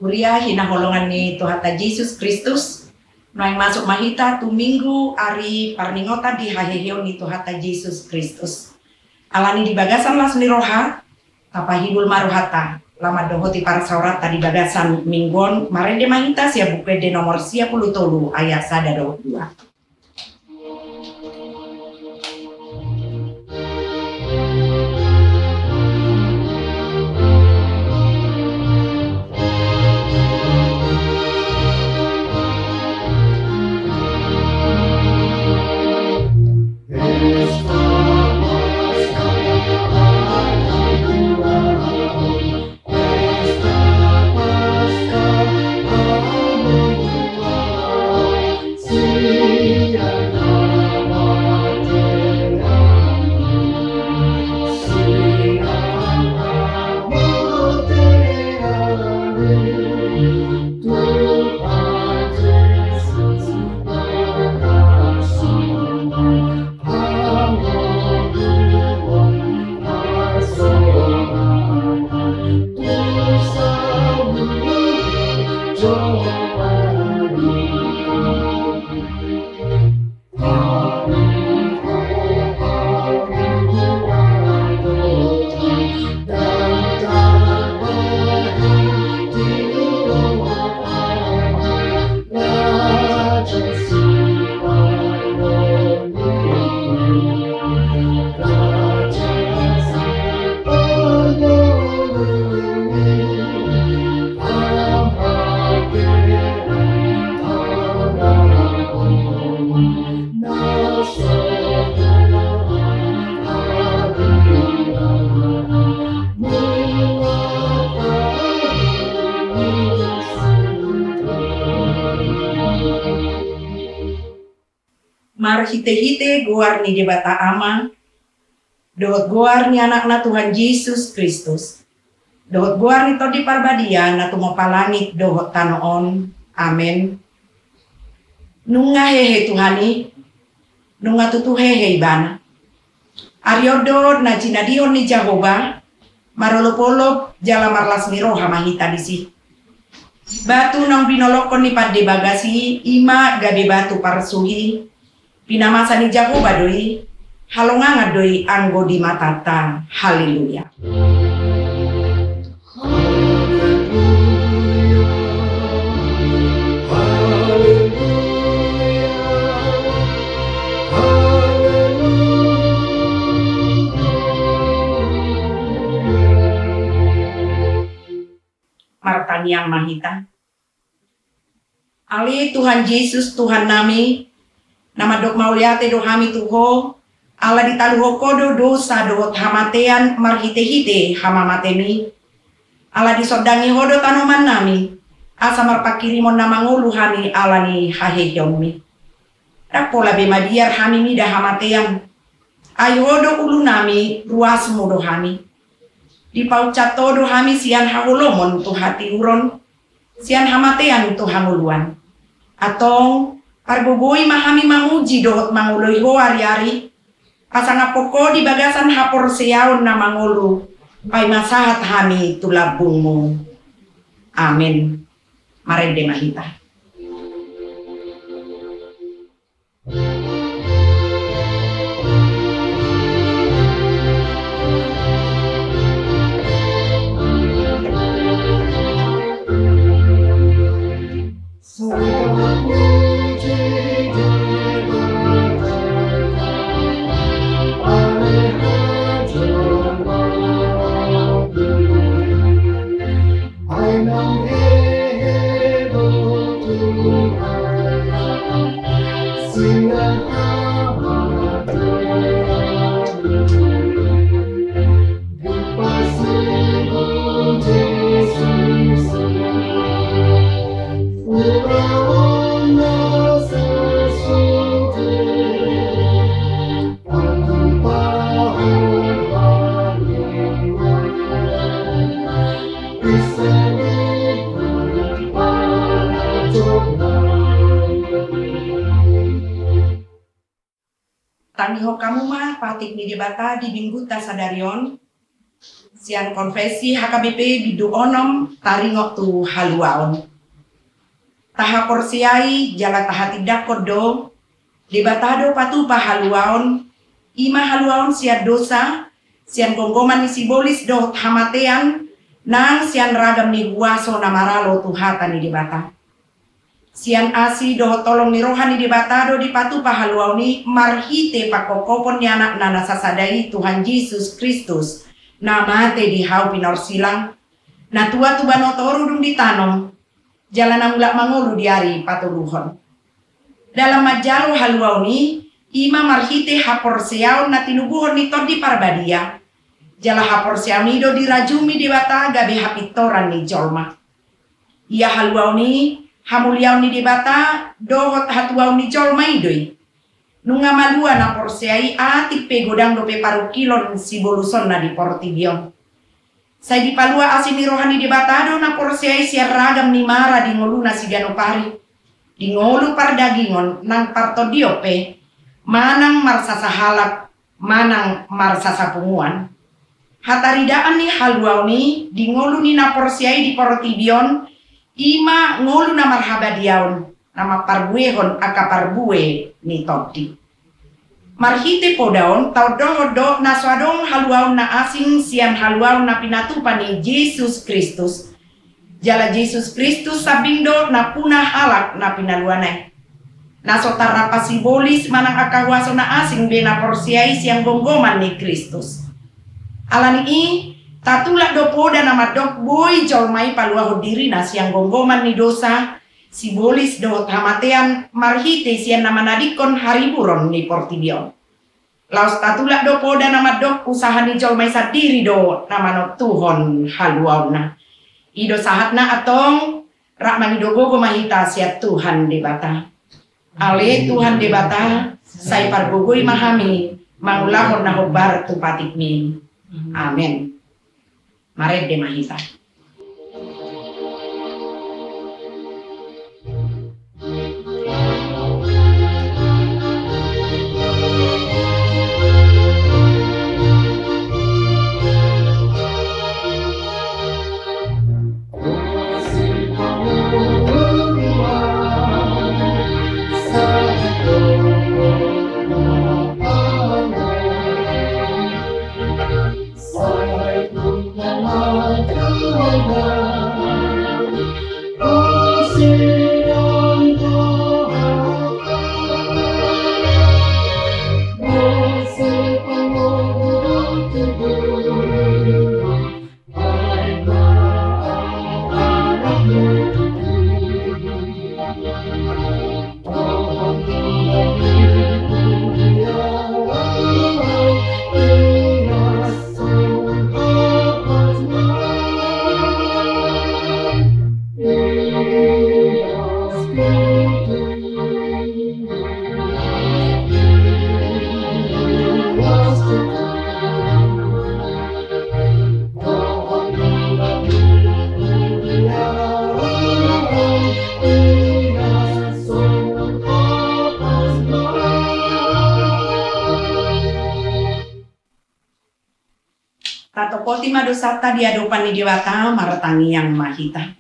Kuliah hina holongan ni Tuhan Yesus Kristus. Noang masuk mahita tu minggu ari parningota di haheheo ni Tuhan Yesus Kristus. Alani di bagasan las ni roha, tapa hidul maruhata. Lama dohoti para saurata di bagasan minggon, marende mahita sia buku de nomor 33 ayat 1-2. Mar hite-hite goar ni debata ama, dohot goar ni anak-anak Tuhan Yesus Kristus, dohot goar ni todi parbadia na tumopalangit dohot tanoon, amen. Nunga hehe Tuhani, nunga tutu hehe ibana, aryodo na jinadion ni Jehovah, marolop-olop jala marlas ni roha mahita disi. Batu nang binolokon ni padde bagasi, ima gabe batu parsuhi, pinamasa ni Jehovah doi, halonga doi anggo di matata, haleluya. Martani yang mahita. Ali Tuhan Yesus Tuhan nami, nama dok mauliate do hami tuho, ala ditaluho kodo dosa dohot hamatean marhite-hite hamamatemi, ala disodangi hodo tanoman nami, asa marpakirimon nama ngulu hami ala ni hahehyomi. Rapola bemadiar hami mida hamatean, ayo hodo ulu nami ruas mudo hami. Di paucat todo hami sian hahulomon tu hati uron, sian hamatean tu hanguluan. Atong pargogoi mahami manguji dohot manguloi ho ari-ari, pasang apoko di bagasan hapor seaon na mangulu, pai masahat hami tulabungmu. Amin. Marende mahita. Taniho kamu mah patik ni debata di minggu tasadarion Sian konfesi HKBP bidu onom taringok tu haluaon. Taha porsiai jala taha tidak kodo debatado patu pahaluaon ima haluaon sian dosa sian gonggoman ni sibolis do hamatean nang sian ragam ni guaso namaralo tuhata ni debata. Sian asi do tolong ni rohani debatado di patu pahaluaon ni marhite pakokopon ni anak nana sasadai Tuhan Yesus Kristus. Namate di hau pinor silang na tua tu banotoru dung ditanom jalan mulak mangulu diari patuluhon dalam majalu haluauni ima marhite haporseaun na tinubuhon ni todi parbadia jala haporseauni do dirajumi debata gabe hapitoran ni jolma ia haluauni hamuliauni debata dohot hatuauni jolma idoi nunga malua na porseai atik pe godang dope paru kilon si boluson na di Portibion. Saya di palua asin ni rohani debatado na porseai siar ragam ni mara di ngolu na si ganopari. Di ngolu par dagingon nang parto diope manang marsasa halap manang marsasa punguan. Hataridaan ni haluau ni di ngolu ni na porseai di Portibion ima ngolu na marhabadiaon. Nama parbuehon aka parbue ni todi. Marhite podaon tau doho na swadong haluaon na asing sian haluaon na pinatupan ni Yesus Kristus. Jala Yesus Kristus sabindo na punah halak na pinaluanay. Na sotara pasibolis manang akawaso na asing be na porsiai siang gonggoman ni Kristus. Alani i tatulak do poda na madok boy jolmai paluaho diri na siang gonggoman ni dosa. Sibolis do hamatean marhite sian nama nadikon hariburon ni Portibion. Laos tatulak do poda nama dok usaha ni jolmai sadiri do nama no Tuhon haluauna. Ido sahatna atong rak mangido gogo mahita sia Tuhan debata. Ale Tuhan debata sai pargogoi mahami mangulahon na hobar tu patikmi. Amen. Maret de mahita. Kotima dosata di hadapan ni dewata maratangi yang mahita.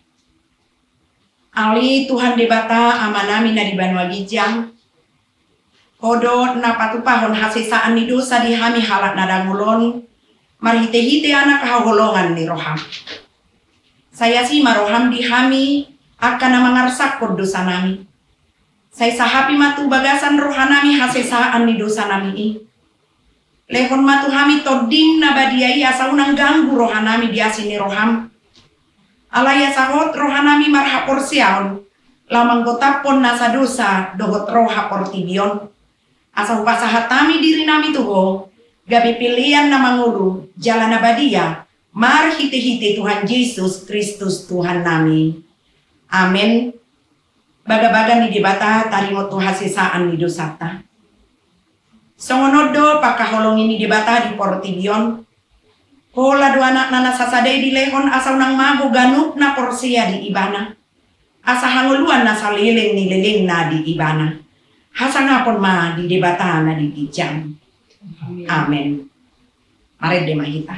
Ali Tuhan debata amanami na di banua gijang. Kodo na patupahon hasesaan ni dosa di hami halak nadangulon. Marhite-hite anak kahogolongan ni roham. Saya si maroham di hami akan na mangarsak kod dosa nami. Saya sahapi matu bagasan rohanami hasesaan ni dosa nami i. Lehon matu hami todim na badiai asa unang ganggu rohanami di asini roham. Alaya sahot rohanami marhapor siaon. Lamang gotapon nasa dosa dohot roha Portibion. Asa upasahatami diri nami tuho. Gabi pilihan na mangulu jalan abadia. Marhite-hite Tuhan Yesus Kristus Tuhan nami. Amin. Baga-baga ni debata tarimot hasesaan ni dosata. Songonodo pakaholong ini debata di Portibion. Kola dua anak nana sasadai di lehon asa unang mago ganuk na porsia di ibana. Asa hanguluan na salileng ni leleng na di ibana. Hasa ngapon ma di debata na di gijang. Amen. Mari de mahita.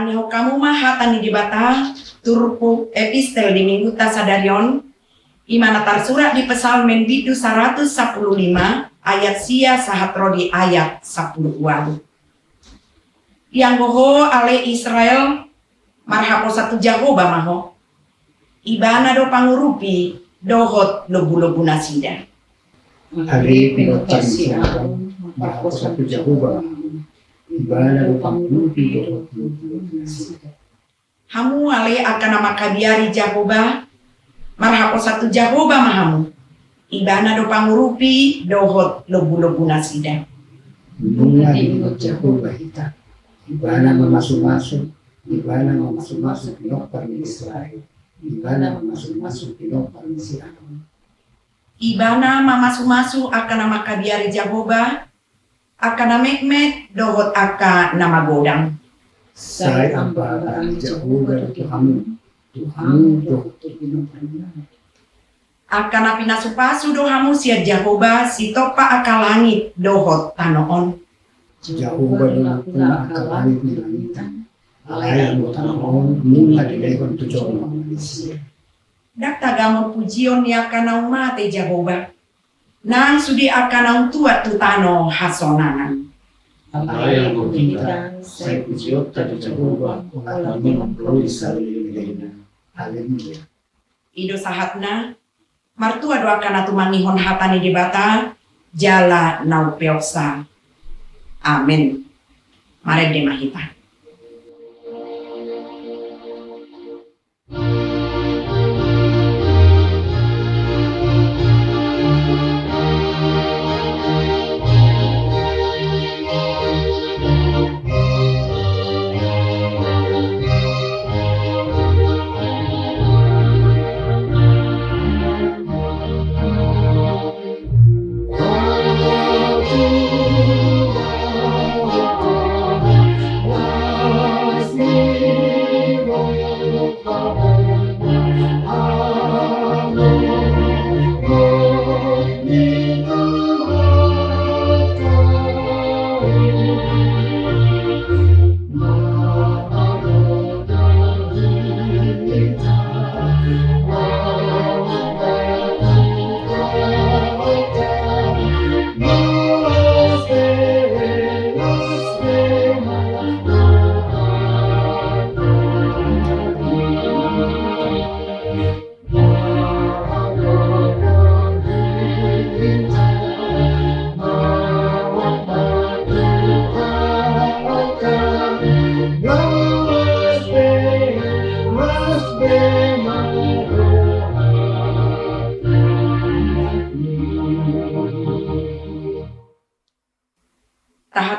Bacaan niho kamu mahatan di bata turpu epistel di minggu tasadarion imana tarsurat di Psalmen bidu 115 ayat sia sahatro di ayat 10 walu. Yang goho ale Israel marhapo satu Jahoba maho ibana do pangurupi dohot lobu-lobu nasida. Ale pinotan siya marhapo satu Jahoba ibana do pangurupi dohot lobu-lobu nasida. Hamu ale akan nama kabiari Jahoba marhapo satu Jahoba mahamu ibana do pangurupi dohot lobu-lobu nasida. Bunga di Jahoba kita ibana memasuk-masuk pinopar di Israel ibana memasuk-masuk pinopar di Israel. Ibana mamasuk-masuk akan nama kabiari Jahoba akan nama mekmet dohot akan nama godang. Saya ambaran Jahoba Tuhanmu dohot pinopar. Akan api nasupasu dohamu sia Jahoba si topa akal langit dohot tanoon. Jahoba dohot puna akal langit di langitan. Alaya mo tanoon mula di lekon tujuan manusia. Dak tagamor pujion ya akan mate Jahoba. Nang sudi akan tua tutano hasonangan. Alaya mo kita saya pujiot tadi Jahoba ulat mengemploi sali lena. Haleluya. Ido sahatna martua doakan atu mangihon hatani di bata jala nau peoksa. Amin. Mari demahita.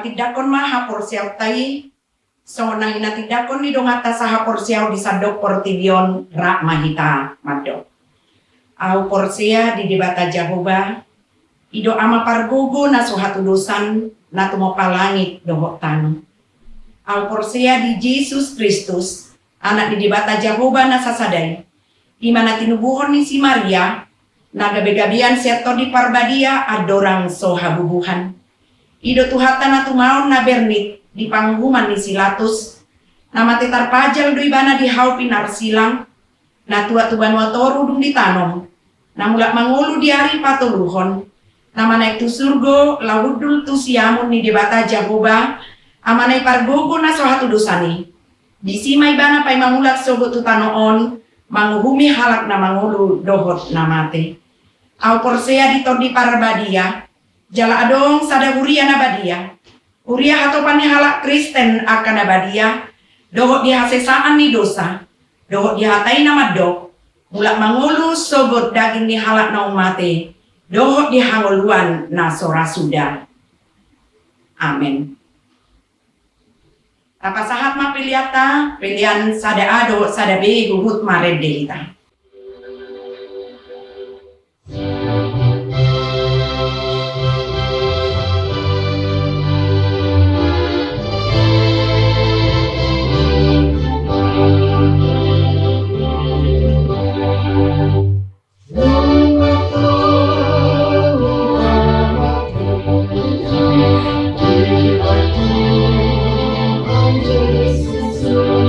Tidakon maha porsiaw tai so nahina tidakon ni dong atas saha porsiaw di sadok portibion rak mahita madok au porsia di debata Jahoba ido ama pargogo na suhatu dosan na tumopalangit dohok tano au porsia di Yesus Kristus anak di debata Jahoba na sasadai imana tinubuhon ni si Maria naga begabian seto di parbadia adorang soha bubuhan. Ido tuhatan atu maon na bernit di panghuman ni Silatus nama tetar pajal do ibana di haupi narsilang na tua tuban watoru dung ditanom na mulak mangulu di hari patuluhon nama naik tu surgo laudul tu siamun ni debata Jahoba amanai pargogo na sohatu dosani di sima ibana pai mangulak sogo tu tanoon manguhumi halak na mangulu dohot na mate au porsea di todi parbadia jala adong sada uria nabadia. Uria hatopan halak Kristen akan nabadia. Dohot dihasesaan ni dosa. Dohot dihatai nama dok. Mulak mangulu sogot daging ni halak na umate. Dohot dihangoluan na sora suda. Amin. Tapa sahat ma piliata. Pilihan sada ado sada be guhut marede kita. Jesus.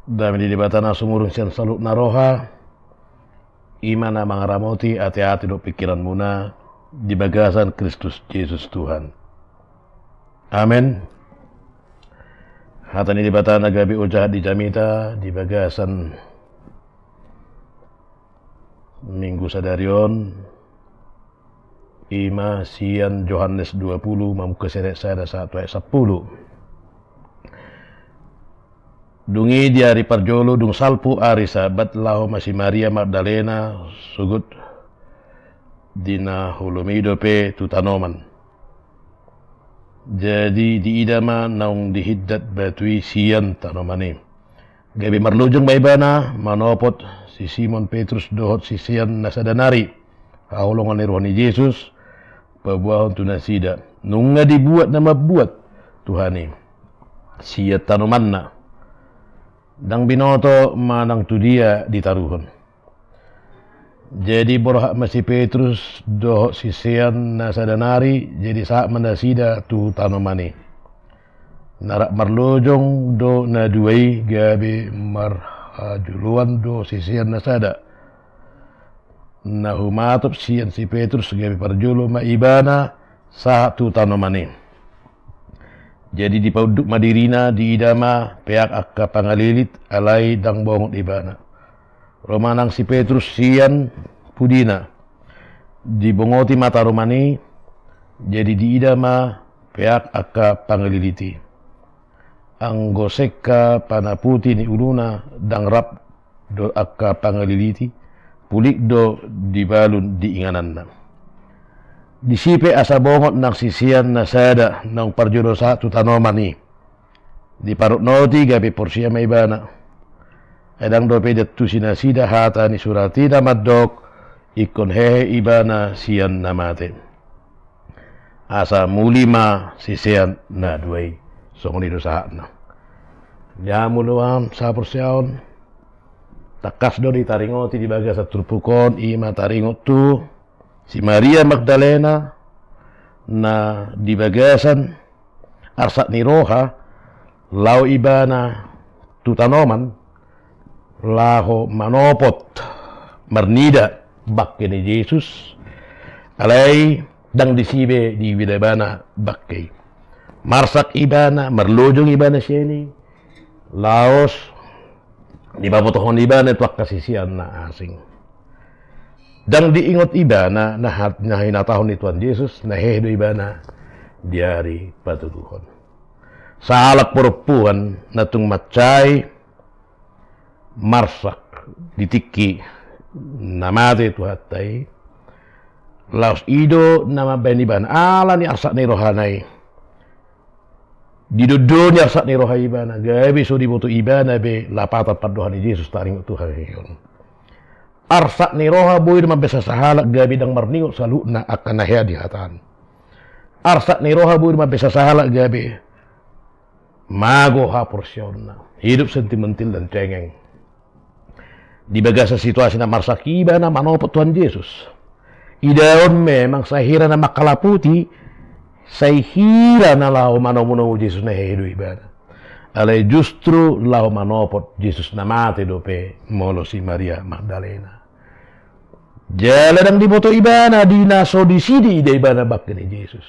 Dami di batana sumurung sian saluk naroha imana mangaramoti hati-hati do pikiran muna di bagasan Kristus Yesus Tuhan. Amin. Hatani di batana gabi ujahat di jamita di bagasan minggu sadarion ima sian Yohanes 20 mamuka seret sada 1 ayat 10. Dungi di hari parjolo dung salpu ari sabat lahu masih Maria Magdalena sugut dina hulumido pe tutanoman. Jadi di idama naung dihiddat batui sian tanomani. Gabi marlujung baibana manopot si Simon Petrus dohot si sian nasadanari. Haulongan rohani Yesus pabuahon tunasida. Nunga dibuat nama buat Tuhani. Siat tanomanna. Dang binoto manang tu dia ditaruhon. Jadi borhak masih Petrus dohok sisian nasadanari jadi saat mandasida tu tanomani. Narak marlojong do naduai gabi marhajuluan do sisian nasada. Nahumatop sian si Petrus gabi parjulu maibana saat tu tanomani. Jadi di pauduk madirina di idama peak akka pangalilit alai dang bongot ibana. Romanang si Petrus sian pudina. Di bongoti mata romani jadi di idama peak akka pangaliliti. Anggoseka panaputi ni uluna dang rap do akka pangaliliti. Pulik do dibalun di ingananna. Disipe asa bongot nang sisian nasada nang parjodo satu tanomani. Di parut noti gabi porsia maibana. Edang dope jatuh sinasida hata ni suratida maddok ikon hehe ibana sian namate. Asa mulima sisian na duai songoni dosa na. Ya muluan sa porsiaon. Takas do ditaringoti di bagas turpukon ima taringot tu. Si Maria Magdalena na di bagasan arsat ni roha lau ibana tutanoman laho manopot marnida bakke ni Yesus alai dang disibe di widabana bakke marsak ibana marlojong ibana sini laos di babotohon ibana tuak kasisian na asing. Dan diingot ibana na hinatahon ni Tuhan Yesus na hedo ibana diari patuduhon. Sa alak perempuan na tung macay marsak ditiki namate tuhatay laos ido nama ben ibana ala ni arsak ni rohanay didodo ni arsak ni rohay ibana gabi so diboto ibana be lapatat paduhan ni Yesus taring Tuhan yon. Arsak ni roha boy mabesa sahalak gabi dang marningot saluna akan nahya di hatan. Arsak ni roha boy mabesa sahalak gabi mago ha porsyon na. Hidup sentimental dan cengeng. Di bagasa situasi na marsakiba na manopot Tuhan Yesus. Idaon memang sahira na makalaputi sahira na lao manomuno Yesus na hidup ibana. Alay justru lao manopot Yesus na mate dope molo si Maria Magdalena. Jala dang diboto ibana di naso di sidi ida ibana bakke ni Yesus.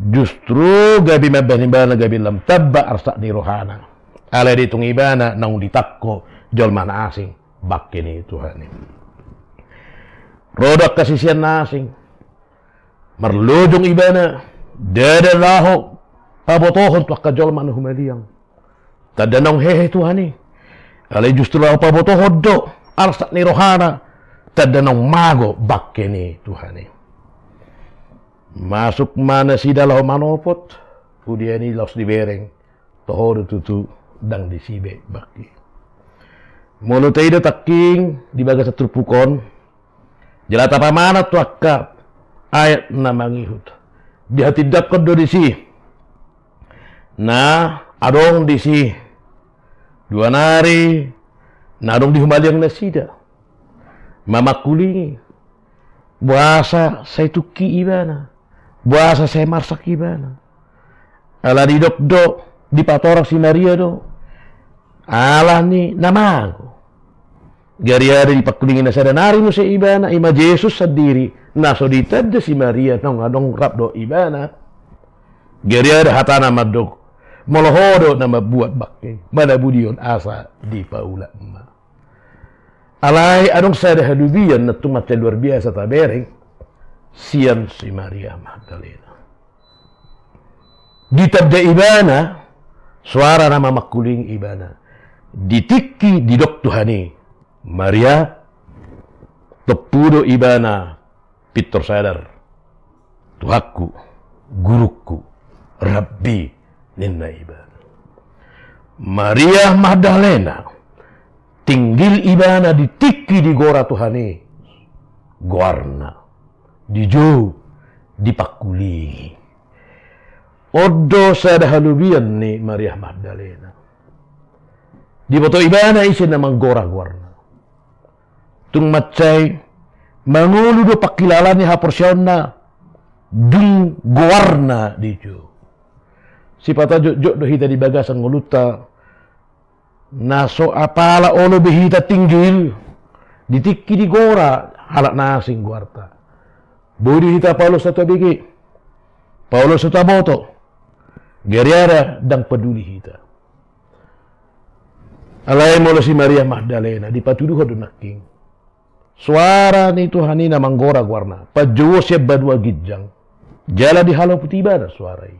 Justru gabi mabani ibana gabi lam tabba arsak ni rohana. Alay ditung ibana nang ditakko jolman asing bakke ni Tuhan. Rodak kasisian na asing. Marlojong ibana dada laho pabotohon tuak kajolman humaliyang. Tadanong hehe Tuhani. Alay justru laho pabotohon do arsak ni rohana. Tadanong mago bakke ni Tuhani. Masuk mana si dalau manopot. Pudiani laos dibereng. Tohoro tutu dang disibe bakki. Mulu taido taking di bagas turpukon. Jelata pamana tuakka ayat na mangihut. Di hati dakot do disi. Na adong disi. Dua nari. Na adong dihumaliang nasida. Mama kulingi. Buasa saya tuki ibana. Buasa saya marsak ibana. Ala di dok di patorak si Maria do. Allah ni namago. Gariada di pakulingin na sa danari mo sa ibana, ima Jesus sa diri, naso ditad si Maria nung anong rapdo ibana. Gariada hatana madog, molohodo na mabuat bakay, manabudiyon asa di paula ma. Alay, anong sa halubiyan na tumatay luar biasa tabereng, siyan si Maria Magdalena. Ditad da ibana, suara na mamakuling ibana. Ditiki didok Tuhani, Maria, tepudo ibana, Pitor sadar, Tuhaku, guruku, Rabbi, ninna ibana. Maria Magdalena, tinggil ibana ditiki di gora Tuhani, guarna, di jo, dipakuli. Odo sa dahalubian ni Maria Magdalena. Di boto ibana isin namang gora guarna. Tung matchay, mangulo do pakilala ni haporsyon na dung guarna di jo. Si pata jo do hita di bagasan nguluta, naso apala olo behita tinggil, ditiki di gora, halak nasing guarta. Budi hita Paulo sa tabigi, Paulo sa taboto, geriara dang peduli hita. Alay mo si Maria Magdalena, dipatuduh do naking. Suara ni Tuhani na manggora guarna, pajuwo siya badwa gidjang, jala di halaw putiba na suaray.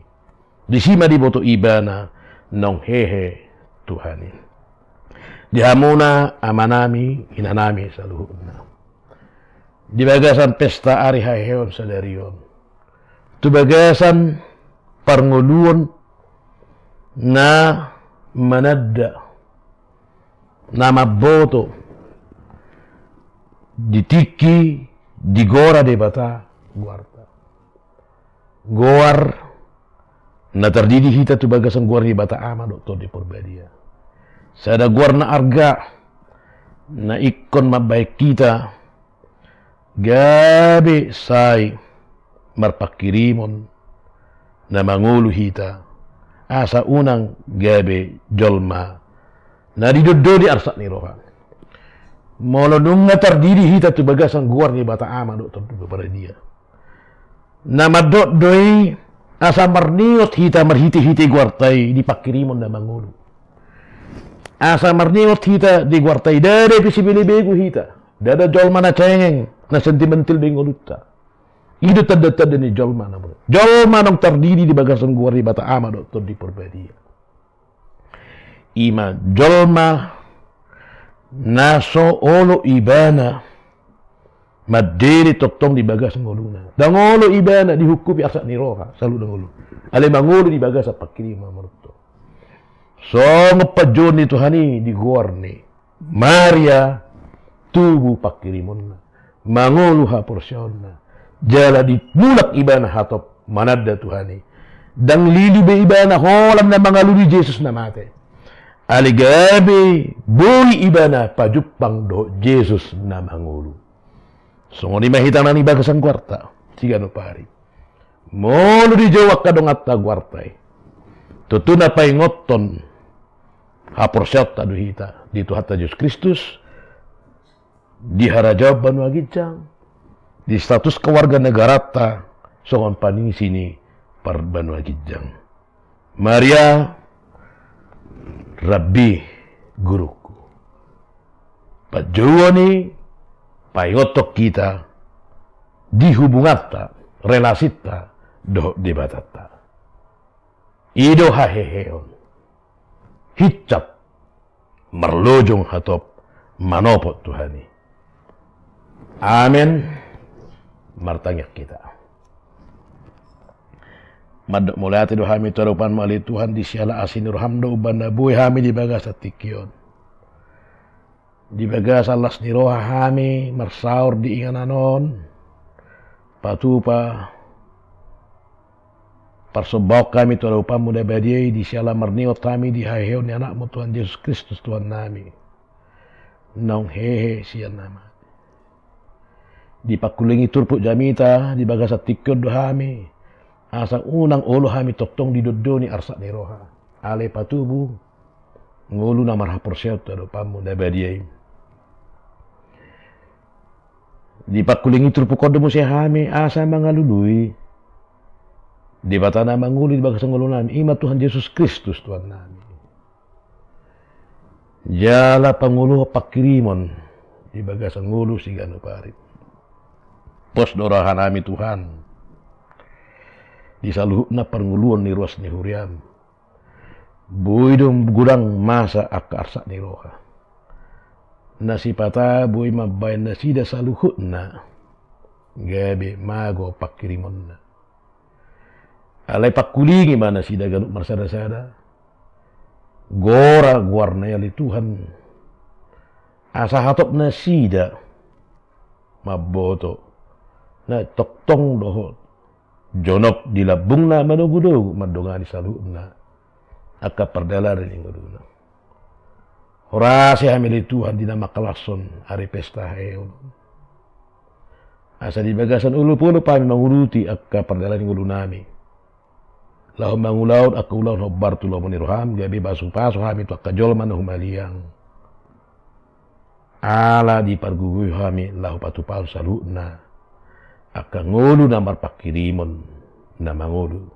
Di sima di boto ibana, nong hehe Tuhani. Di hamuna amanami, inanami sa luhod na. Di bagasan pesta ari haheon sa darion. Tu bagasan parnguluon na manadda, na maboto, ditiki, digora de bata, guarta. Goar, na terdiri hita tu bagasan guar di bata ama doktor di Purbadia. Sada guar na arga, na ikon mabaik kita, gabi say, marpakirimon, na mangulu hita, asa unang gabi jolma, na didodo di arsak ni rohan. Molo nung nga tardiri hita tu bagasan guar ni bata ama doktor tu pada dia. Nama dot doi asa marniot hita marhiti-hiti guartai di pakirimon na mangulu. Asa marniot hita di guartai dada pisibili-begu hita. Dada jolma na cengeng na sentimental bengoluta. Itu tada-tada ni jolma na bro. Jolma nung tardiri di bagasan guar ni bata ama doktor di Purbadia. Ima jolma naso olo ibana madiri toktong di bagas ngoluna. Dangolo ibana dihukum asak ni roha salu dangolo. Ale mangolo di bagas pakiri mamarto. So ngapajon ni Tuhani di gorni. Maria tubu pakirimon na. Mangolo ha porsyon na. Jala di mulak ibana hatop manadda Tuhani. Dang lili be ibana holam na mga luli Jesus na mate. Aligabi boy ibana pajupang do Jesus na mangulu. So ngoni mahita na ni bagasan kwarta. Sigano pari. Molo di jawak kadong atta kwartay. Tutuna pay ngoton haporsyat adu hita dito hatta Jesus Kristus di harajab banu agijang di status keluarga negarata songon paning sini par banu agijang. Maria Rabbi guruku. Pajuwa ni payotok kita dihubungata relasita do debatata. Ido haheheon. Hicap merlojong hatop manopot Tuhani. Amin. Martangyak kita. Madok mulai do hami tarupan mali Tuhan di siala asinur hamdo ubanda buih hami di bagas atikyon. Di bagas alas niroha hami marsaur di ingananon. Patupa parsobok kami tarupan muda badiai di siala marniot kami di haheon ni anakmu Tuhan Yesus Kristus Tuhan nami. Nong hehe sian nama. Di pakulingi turpuk jamita di bagas atikyon do hami. Asa unang olo hami toktong di dodo ni arsak ni roha. Ale patubu. ngulu na marhaporsyaw tado pamu na badiyay. Di pakuling itrupukodo mo siya hami asa mga luluy. Di bata na manguli di bagasang ulo namin, ima Tuhan Yesus Kristus Tuhan namin. Jala Pangulo pakirimon di bagasang ulo si gano parit. Pos dorahan namin Tuhan. Di saluhut na panguluan ni Ruas ni Huriam. Buhay dong gurang masa akarsa ni Roha. Nasipata buhay mabayan na sida saluhut na. Gabi mago pakirimon na. Alay pakulingi mana sida ganuk marsada-sada. Gora guarna yali Tuhan. Asa hatop na sida. Maboto. Na toktong dohot. Jonok dilabung na manugudog. Madungani saluhut na. Aka perdala rin inguduna. Horasi hamili Tuhan di nama kalason hari pesta heon. Asa di bagasan ulu puno pami manguruti aka perdala inguduna nami. Lahu mangulaud aka ulau hobar tu lau meniruham gabi basu pasu hami tu aka jolman humaliang. Ala di pargugui hami lahu patu pasu salutna. Aka ngulu namar pakirimon na mangulu.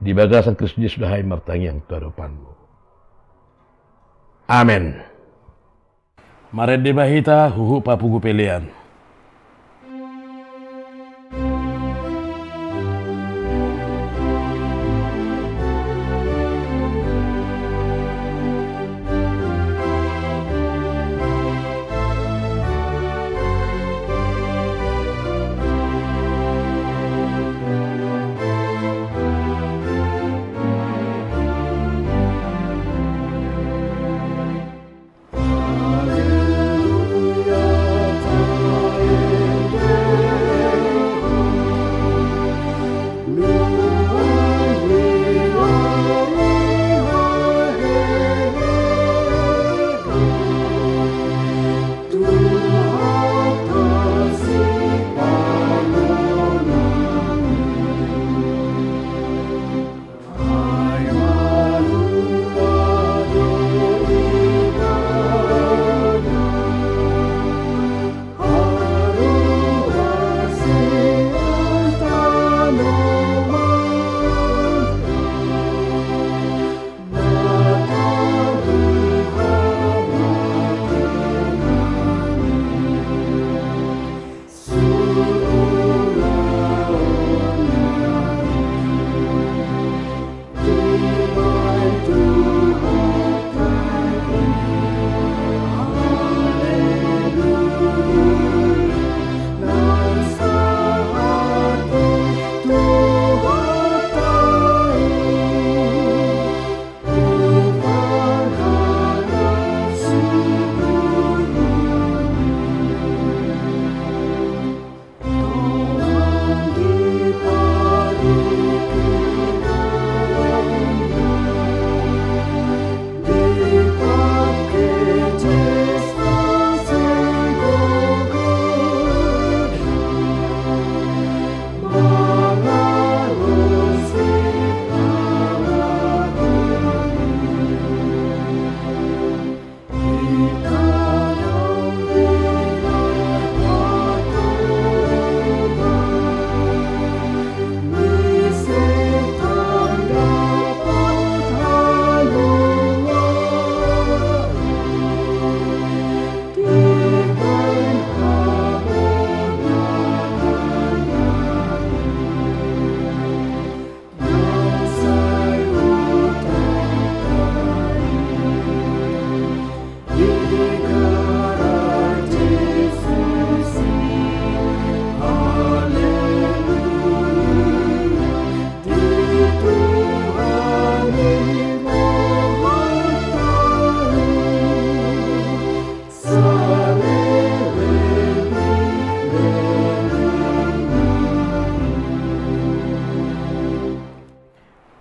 Di bagasan Kristus Yesus sudah hai martangiang tu hadapanmu. Amen. Maret de bahita huhu papugu pelean.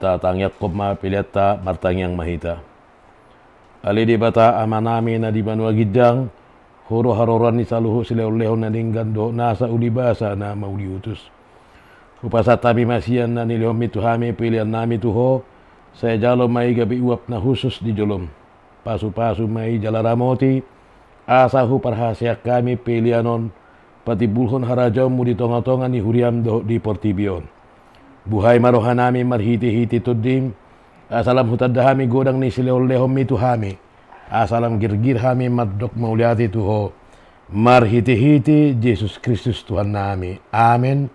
Tatang Yakob mapilita martangyang mahita. Ali di bata amanami na di banwa gidang horo haroran ni saluhu sileo-leo na ninggando nasa ulibasa na mauliutus. Upasa tabi masiyan na nilihom ituhami pilihan nami tuho Saya jalo mai gabi uap na khusus di jolom. Pasu-pasu mai jala ramoti. Asahu parhasia kami pilianon. Pati bulhon harajom mu di tonga-tonga ni huriam do di portibion. Buhay marohanami marhiti-hiti tuddim. Asalam hutadahami godang ni sileolehom itu hami. Asalam girgir hami maddok mauliati tuho. Marhiti-hiti Yesus Kristus Tuhan nami. Amin.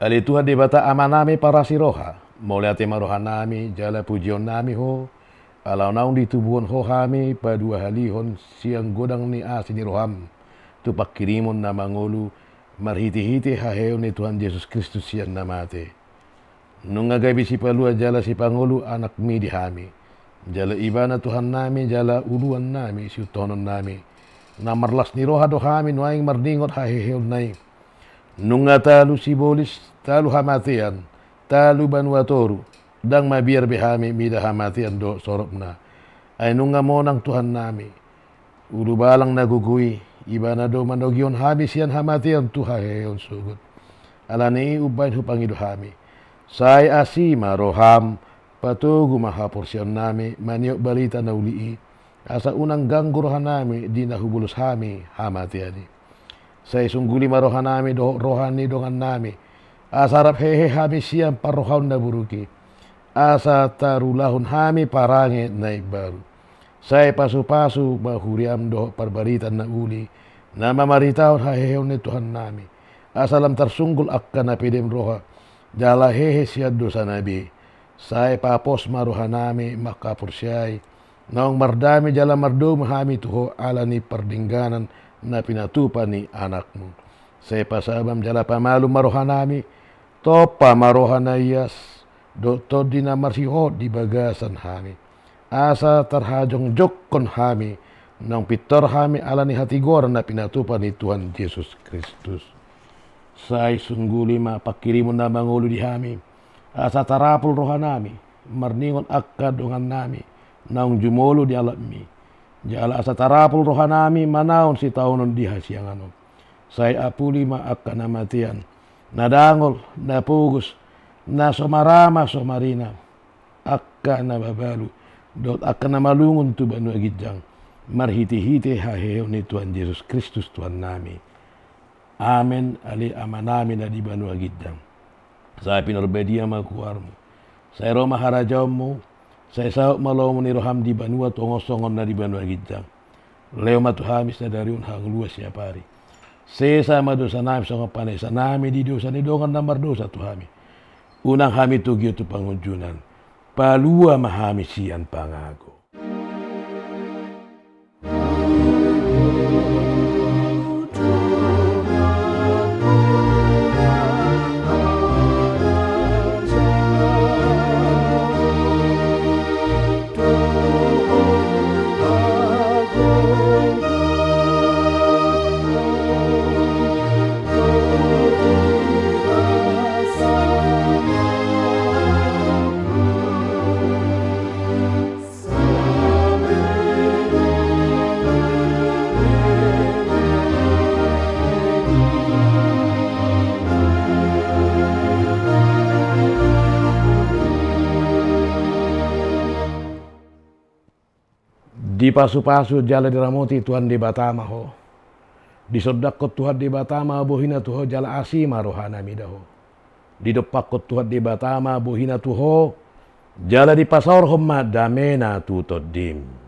Ali Tuhan di bata amanami para siroha, moliati marohanami, jala pujion nami ho, alau naung ditubuhon ho hami, padua halihon siang godang ni asini roham, tupak kirimon na mangulu, marhiti-hiti haheon ni Tuhan Yesus Kristus siang namate. Nung agabi si palua jala si pangulu anak mi di hami, jala ibana Tuhan nami, jala uluan nami, si utonon nami, na marlas ni roha do hami, nuaing mardingot haheon nai. Nunga talu sibolis, talu hamatian, talu banuatoru, dang mabiar behami mida hamatian do sorop na. Ay nunga monang Tuhan nami, ulu balang nagugui, iba na do manogyon hami siyan hamatian tuhaheon sugut. Alani ubain hupangido hami. Say asima roham, patugu mahapor siyan nami, maniok balita na ulii, asa unang ganggurohan nami, di nahubulus hami hamatiani. Saya sungguli marohan nami do rohani dongan nami. Asarap hehe hami siang parohaun na buruki. Asa tarulahun hami parange naik baru. Saya pasu-pasu mahuriam do parbaritan na uli. Nama maritahun haheheon ni Tuhan nami. Asalam tersunggul akan napidem roha. Jala hehe siad dosa nabi. Saya papos marohan nami makapursyai. Naong mardami jala mardom hami tuho alani perdingganan na pinatupan ni anakmu. Saya pasabam jala pamalu marohanami, topa marohanayas, do di namarsiho di bagasan hami. Asa terhajong jokkon hami, nang pitor hami alani hatigor na pinatupan ni Tuhan Yesus Kristus. Say sungguli mapakirimun na mangulu di hami, asa tarapul rohanami, marningon akkad dongan nami, naung jumolo di alatmi. Jala asa tarapul rohanami manaon si taunon di hasianganon. Saya apuli ma akka namatian. Nadangol, napugus, na somarama somarina. Akka nababalu. Dot akka namalungon tu banu agidjang. Marhiti-hiti haheon ni Tuhan Yesus Kristus Tuhan nami. Amen ali amanami na di banu agidjang. Saya pinorbedia makuarmu. Saya roma harajawmu. Saya sauk malaw ni roham di banua tongosongon na di banua gidjang. Leo matuhamis na dariun hang luas siya pari. Sesa madosa nami sa panay sa nami di dosa ni dongan na mardosa tuhami. Unang hami tugyo tu pangunjunan. Palua mahami siyan pangago. Di pasu-pasu jala diramoti Tuhan di batama ho. Di sodakot Tuhan di batama bohina tuho jala asima rohana midaho. Di dopakot Tuhan di batama bohina tuho jala di pasar homma damena tutod dim.